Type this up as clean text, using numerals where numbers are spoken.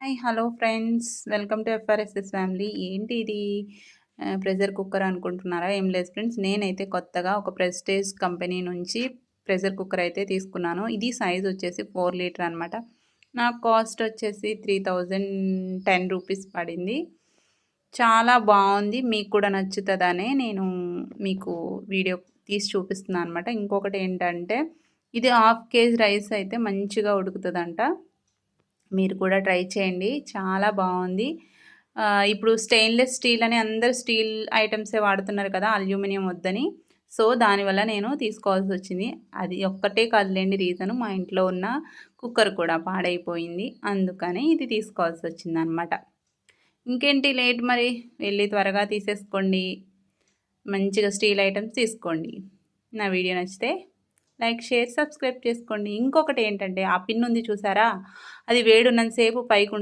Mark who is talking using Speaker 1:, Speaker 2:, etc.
Speaker 1: Hi hello friends, welcome to FRSS family. ఏంటి ఇది pressure cooker అనుకుంటున్నారా? ఏం లేదు ఫ్రెండ్స్, నేనైతే కొత్తగా ఒక ప్రెస్టేజ్ కంపెనీ నుంచి ప్రెషర్ కుక్కర్ అయితే తీసుకున్నాను. ఇది సైజ్ వచ్చేసి 4 లీటర్ అనమాట. నాకు కాస్ట్ వచ్చేసి 3010 రూపీస్ పడింది. చాలా బాగుంది, మీకు కూడా నచ్చుతుందనే నేను మీకు వీడియో తీసి చూపిస్తున్నాను అనమాట. ఇంకొకటి ఏంటంటే ఇది హాఫ్ కేజీ రైస్ అయితే మంచిగా ఉడుకుతుందంట. మీరు కూడా ట్రై చేయండి, చాలా బాగుంది. ఇప్పుడు స్టెయిన్లెస్ స్టీల్ అని అందరు స్టీల్ ఐటమ్సే వాడుతున్నారు కదా, అల్యూమినియం వద్దని. సో దానివల్ల నేను తీసుకోవాల్సి వచ్చింది. అది ఒక్కటే కాదులేండి రీజను, మా ఇంట్లో ఉన్న కుక్కర్ కూడా పాడైపోయింది, అందుకని ఇది తీసుకోవాల్సి వచ్చింది అనమాట. ఇంకేంటి లేట్, మరి వెళ్ళి త్వరగా తీసేసుకోండి, మంచిగా స్టీల్ ఐటమ్స్ తీసుకోండి. నా వీడియో నచ్చితే లైక్, షేర్, సబ్స్క్రైబ్ చేసుకోండి. ఇంకొకటి ఏంటంటే ఆ పిన్ ఉంది చూసారా, అది వేడున్నంతసేపు పైకి